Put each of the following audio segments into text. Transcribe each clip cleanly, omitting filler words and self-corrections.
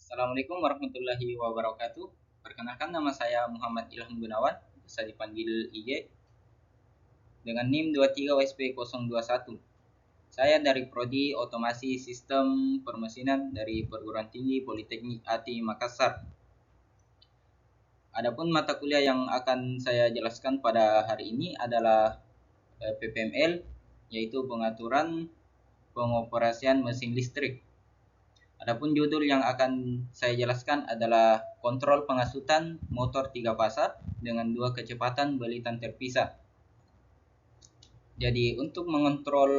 Assalamualaikum warahmatullahi wabarakatuh. Perkenalkan, nama saya Muhammad Ilham Gunawan, bisa dipanggil IG, dengan NIM 23WSP021. Saya dari Prodi Otomasi Sistem Permesinan dari Perguruan Tinggi Politeknik ATI Makassar. Adapun mata kuliah yang akan saya jelaskan pada hari ini adalah PPML, yaitu pengaturan pengoperasian mesin listrik. Adapun judul yang akan saya jelaskan adalah kontrol pengasutan motor 3 fasa dengan 2 kecepatan belitan terpisah. Jadi untuk mengontrol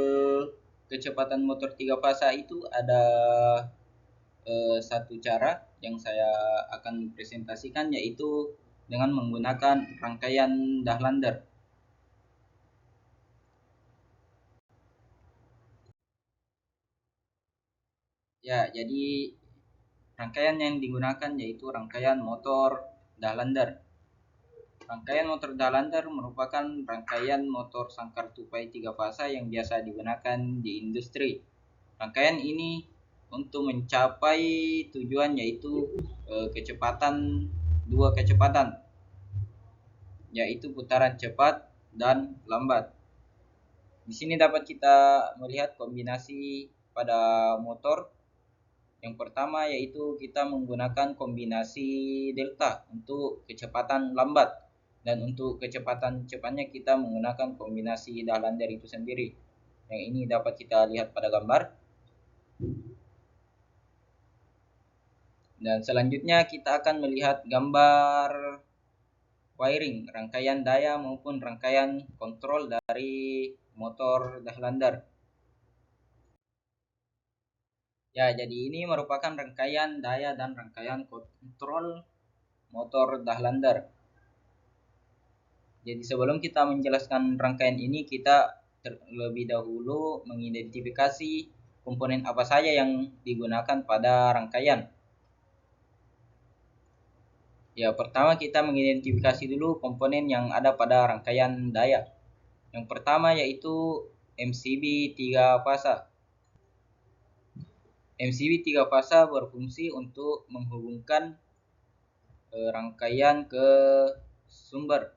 kecepatan motor 3 fasa itu ada satu cara yang saya akan presentasikan, yaitu dengan menggunakan rangkaian Dahlander. Ya, jadi rangkaian yang digunakan yaitu rangkaian motor Dahlander. Rangkaian motor Dahlander merupakan rangkaian motor sangkar tupai 3 fasa yang biasa digunakan di industri. Rangkaian ini untuk mencapai tujuan yaitu kecepatan 2 kecepatan, yaitu putaran cepat dan lambat. Di sini dapat kita melihat kombinasi pada motor. Yang pertama yaitu kita menggunakan kombinasi delta untuk kecepatan lambat, dan untuk kecepatan cepatnya kita menggunakan kombinasi Dahlander itu sendiri. Yang ini dapat kita lihat pada gambar. Dan selanjutnya kita akan melihat gambar wiring, rangkaian daya maupun rangkaian kontrol dari motor Dahlander. Ya, jadi ini merupakan rangkaian daya dan rangkaian kontrol motor Dahlander. Jadi sebelum kita menjelaskan rangkaian ini, kita terlebih dahulu mengidentifikasi komponen apa saja yang digunakan pada rangkaian. Ya, pertama kita mengidentifikasi dulu komponen yang ada pada rangkaian daya. Yang pertama yaitu MCB 3 fasa. MCB 3 fasa berfungsi untuk menghubungkan rangkaian ke sumber.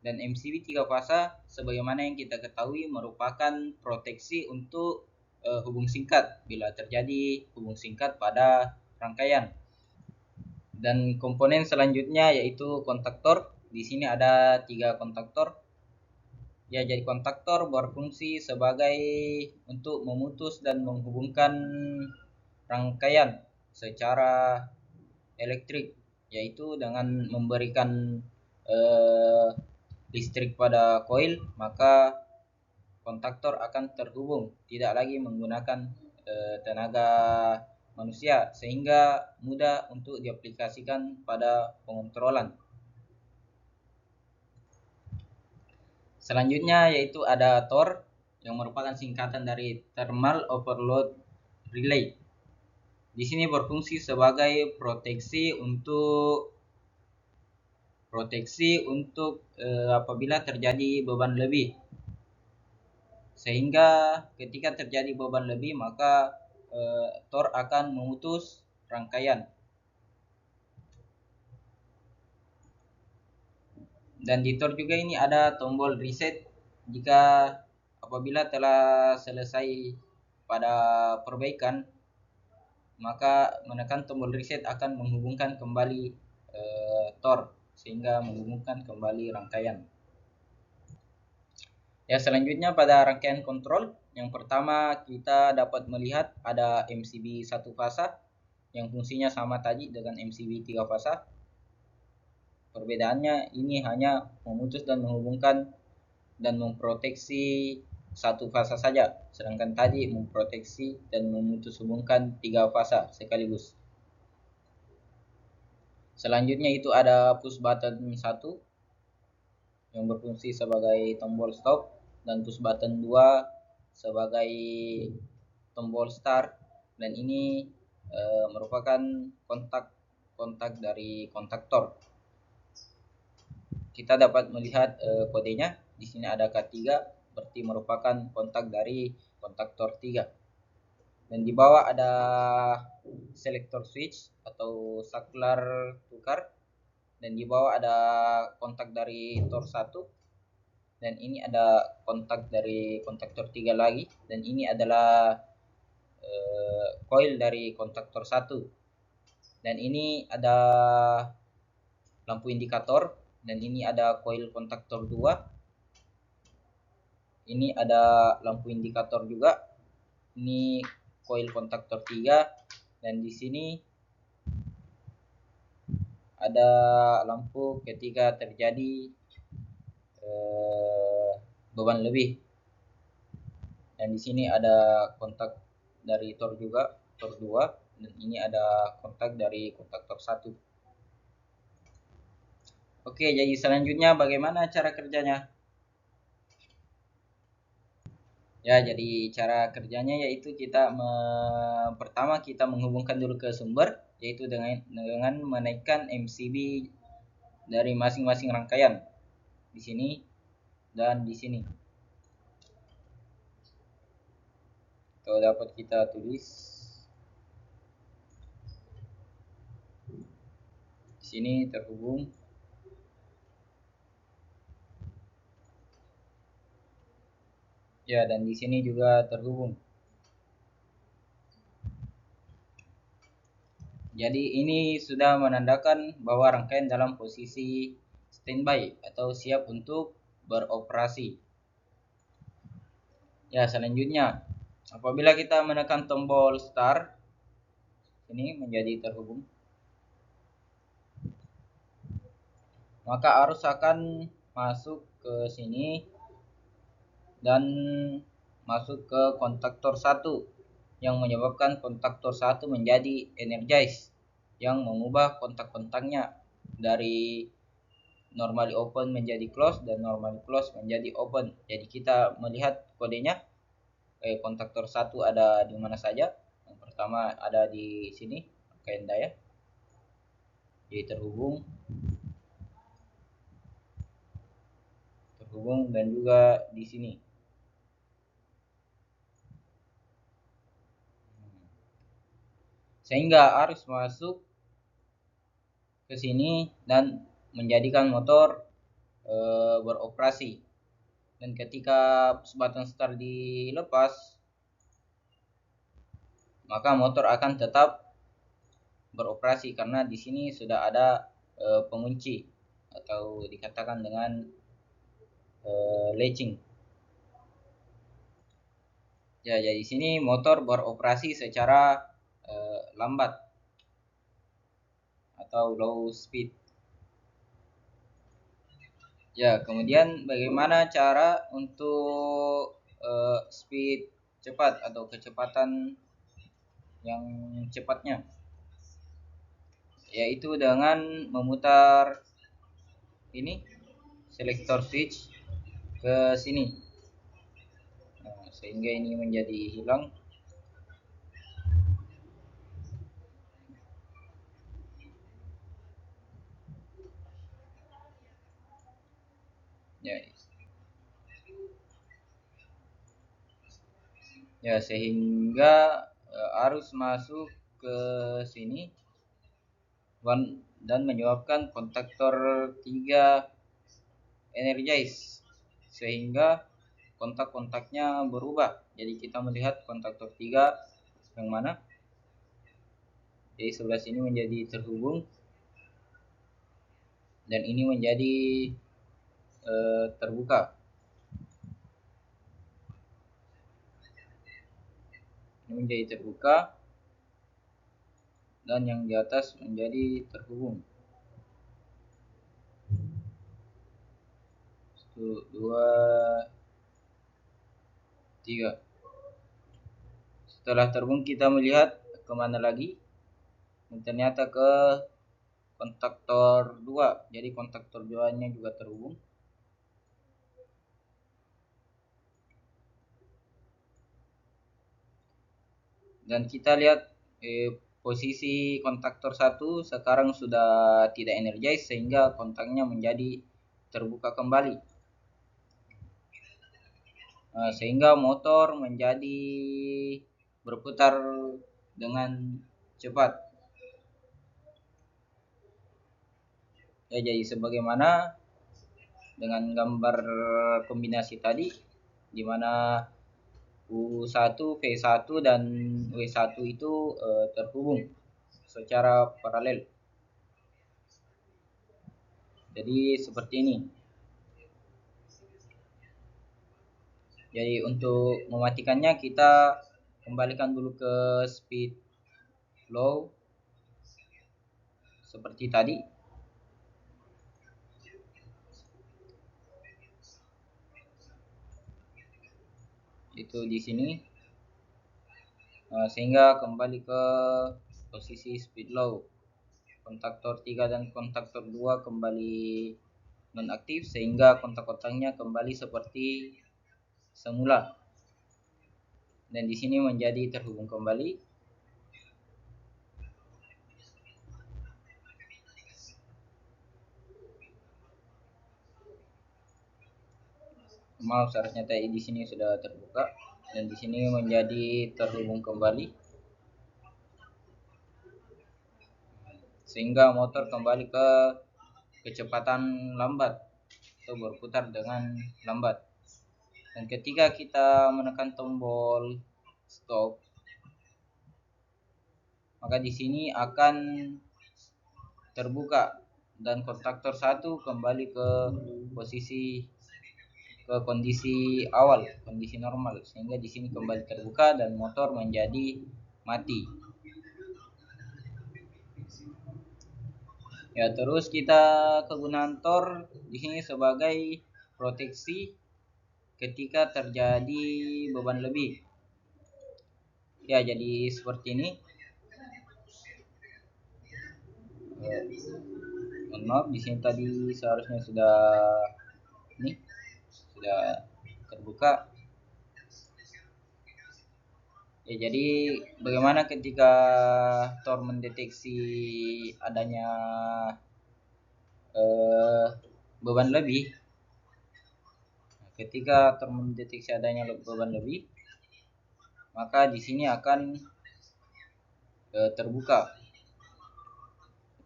Dan MCB 3 fasa sebagaimana yang kita ketahui merupakan proteksi untuk hubung singkat bila terjadi hubung singkat pada rangkaian. Dan komponen selanjutnya yaitu kontaktor. Di sini ada 3 kontaktor. Ya, jadi kontaktor berfungsi sebagai untuk memutus dan menghubungkan rangkaian secara elektrik, yaitu dengan memberikan listrik pada koil, maka kontaktor akan terhubung, tidak lagi menggunakan tenaga manusia, sehingga mudah untuk diaplikasikan pada pengontrolan. Selanjutnya yaitu ada TOR, yang merupakan singkatan dari Thermal Overload Relay. Di sini berfungsi sebagai proteksi untuk apabila terjadi beban lebih, sehingga ketika terjadi beban lebih maka TOR akan memutus rangkaian. Dan di TOR juga ini ada tombol reset. Jika apabila telah selesai pada perbaikan, maka menekan tombol reset akan menghubungkan kembali TOR, sehingga menghubungkan kembali rangkaian. Ya, selanjutnya pada rangkaian kontrol, yang pertama kita dapat melihat ada MCB 1 fasa yang fungsinya sama tadi dengan MCB 3 fasa. Perbedaannya ini hanya memutus dan menghubungkan dan memproteksi 1 fasa saja, sedangkan tadi memproteksi dan memutus hubungkan 3 fasa sekaligus. Selanjutnya itu ada push button 1 yang berfungsi sebagai tombol stop, dan push button 2 sebagai tombol start, dan ini merupakan kontak dari kontaktor. Kita dapat melihat kodenya. Di sini ada K3, berarti merupakan kontak dari kontaktor 3. Dan di bawah ada selector switch atau saklar tukar, dan di bawah ada kontak dari tor 1, dan ini ada kontak dari kontaktor 3 lagi, dan ini adalah coil dari kontaktor 1, dan ini ada lampu indikator, dan ini ada coil kontaktor 2, ini ada lampu indikator juga, ini coil kontaktor 3, dan di sini ada lampu ketika terjadi beban lebih, dan di sini ada kontak dari tor juga, tor 2, dan ini ada kontak dari kontaktor 1. Oke, jadi selanjutnya bagaimana cara kerjanya? Ya, jadi cara kerjanya yaitu pertama kita menghubungkan dulu ke sumber, yaitu dengan menaikkan MCB dari masing-masing rangkaian di sini dan di sini. Kalau dapat kita tulis di sini terhubung. Ya, dan di sini juga terhubung. Jadi ini sudah menandakan bahwa rangkaian dalam posisi standby atau siap untuk beroperasi. Ya, selanjutnya apabila kita menekan tombol start, ini menjadi terhubung, maka arus akan masuk ke sini dan masuk ke kontaktor 1 yang menyebabkan kontaktor 1 menjadi energize, yang mengubah kontak-kontaknya dari normally open menjadi close dan normally close menjadi open. Jadi kita melihat kodenya, kontaktor 1 ada di mana saja. Yang pertama ada di sini, rangkaian daya, jadi terhubung, dan juga di sini. Sehingga arus masuk ke sini dan menjadikan motor beroperasi. Dan ketika button start dilepas, maka motor akan tetap beroperasi karena di sini sudah ada pengunci atau dikatakan dengan latching. Ya, jadi sini motor beroperasi secara lambat atau low speed. Ya, kemudian bagaimana cara untuk speed cepat atau kecepatan yang cepatnya? Yaitu dengan memutar ini selector switch ke sini. Nah, sehingga ini menjadi hilang. Ya, ya sehingga arus masuk ke sini dan menyebabkan kontaktor 3 energize, sehingga kontak-kontaknya berubah. Jadi kita melihat kontaktor 3 yang mana, jadi sebelah sini menjadi terhubung dan ini menjadi terbuka. Ini menjadi terbuka dan yang di atas menjadi terhubung. 1, 2, 3. Setelah terhubung kita melihat kemana lagi, dan ternyata ke kontaktor 2. Jadi kontaktor 2 nya juga terhubung. Dan kita lihat posisi kontaktor 1 sekarang sudah tidak energize, sehingga kontaknya menjadi terbuka kembali. Sehingga motor menjadi berputar dengan cepat. Ya, jadi sebagaimana dengan gambar kombinasi tadi, di mana U1, V1 dan W1 itu terhubung secara paralel. Jadi seperti ini. Jadi untuk mematikannya kita kembalikan dulu ke speed low seperti tadi. Itu di sini. Sehingga kembali ke posisi speed low. Kontaktor 3 dan kontaktor 2 kembali nonaktif sehingga kontak-kontaknya kembali seperti semula. Dan di sini menjadi terhubung kembali. Maaf, seharusnya tadi di sini sudah terbuka dan di sini menjadi terhubung kembali sehingga motor kembali ke kecepatan lambat atau berputar dengan lambat. Dan ketika kita menekan tombol stop, maka di sini akan terbuka dan kontaktor 1 kembali ke kondisi awal, kondisi normal, sehingga di sini kembali terbuka dan motor menjadi mati. Ya, terus kita kegunaan Tor di sini sebagai proteksi ketika terjadi beban lebih. Ya, jadi seperti ini. Maaf, di sini tadi seharusnya sudah terbuka. Ya, jadi bagaimana ketika Tor mendeteksi adanya beban lebih? Ketika Tor mendeteksi adanya beban lebih, maka di sini akan terbuka.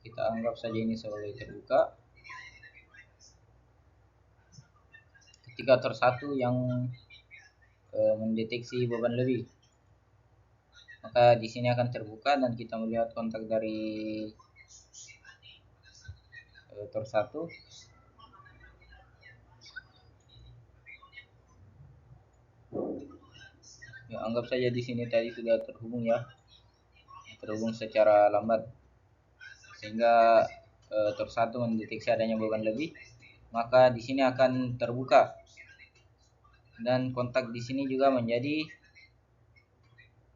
Kita anggap saja ini sebagai terbuka. Ketika Tor 1 yang mendeteksi beban lebih, maka di sini akan terbuka dan kita melihat kontak dari Tor 1. Ya, anggap saja di sini tadi sudah terhubung ya. Terhubung secara lambat. Sehingga Tor 1 mendeteksi adanya beban lebih, maka di sini akan terbuka. Dan kontak di sini juga menjadi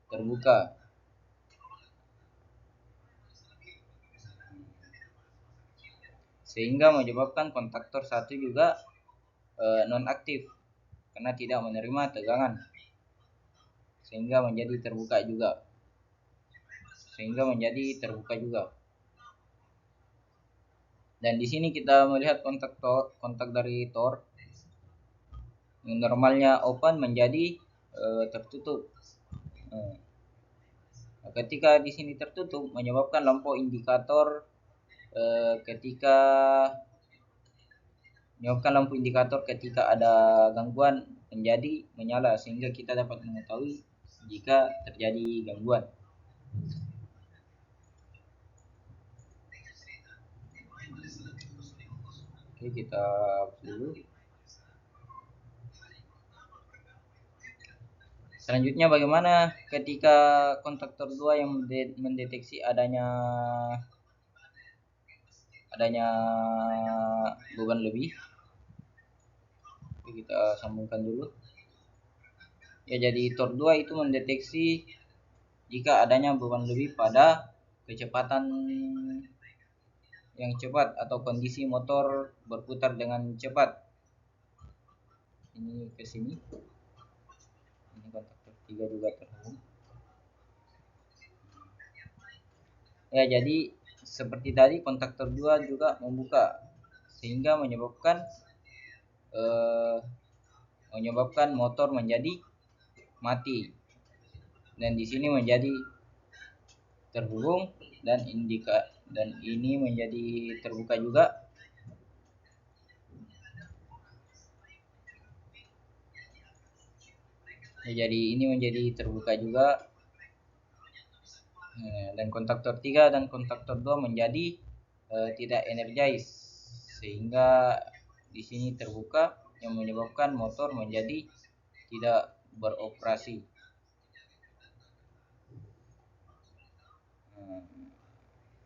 terbuka. Sehingga menyebabkan kontaktor 1 juga nonaktif karena tidak menerima tegangan. Sehingga menjadi terbuka juga. Dan di sini kita melihat kontak dari Tor yang normalnya open menjadi tertutup. Ketika di sini tertutup menyebabkan lampu indikator ketika ada gangguan menjadi menyala sehingga kita dapat mengetahui jika terjadi gangguan. Oke, kita dulu. Selanjutnya bagaimana ketika kontaktor 2 yang mendeteksi adanya beban lebih. Oke, kita sambungkan dulu. Ya, jadi Tor 2 itu mendeteksi jika adanya beban lebih pada kecepatan yang cepat atau kondisi motor berputar dengan cepat. Ini ke sini. Ini kontaktor 3 juga terhubung. Ya, jadi seperti tadi kontaktor 2 juga membuka sehingga menyebabkan motor menjadi mati dan di sini menjadi terhubung, dan ini menjadi terbuka juga. Jadi ini menjadi terbuka juga. Dan kontaktor 3 dan kontaktor 2 menjadi tidak energize, sehingga di sini terbuka yang menyebabkan motor menjadi tidak beroperasi.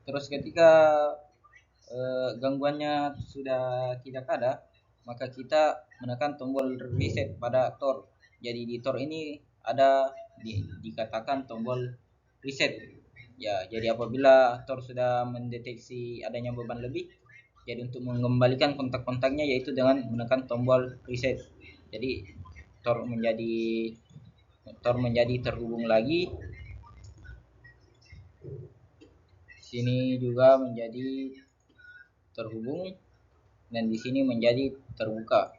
Terus ketika gangguannya sudah tidak ada, maka kita menekan tombol reset pada tor. Jadi di tor ini ada dikatakan tombol reset. Ya, jadi apabila tor sudah mendeteksi adanya beban lebih, jadi untuk mengembalikan kontak-kontaknya yaitu dengan menekan tombol reset. Jadi tor menjadi terhubung lagi. Sini juga menjadi terhubung, dan di sini menjadi terbuka.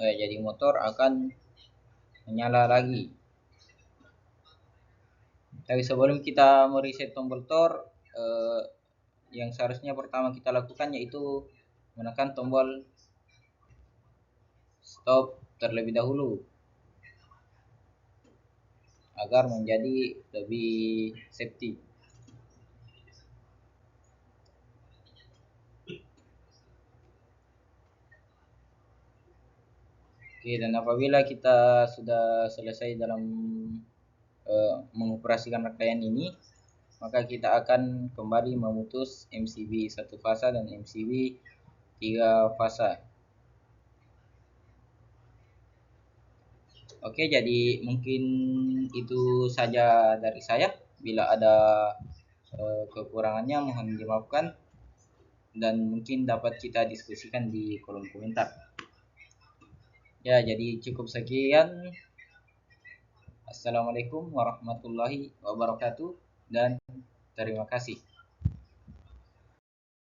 Jadi motor akan menyala lagi. Tapi sebelum kita mereset tombol tor, yang seharusnya pertama kita lakukan yaitu menekan tombol stop terlebih dahulu agar menjadi lebih safety. Oke, dan apabila kita sudah selesai dalam mengoperasikan rangkaian ini, maka kita akan kembali memutus MCB 1 fasa dan MCB 3 fasa. Oke, jadi mungkin itu saja dari saya. Bila ada kekurangannya mohon dimaafkan, dan mungkin dapat kita diskusikan di kolom komentar. Ya, jadi cukup sekian. Assalamualaikum warahmatullahi wabarakatuh, dan terima kasih.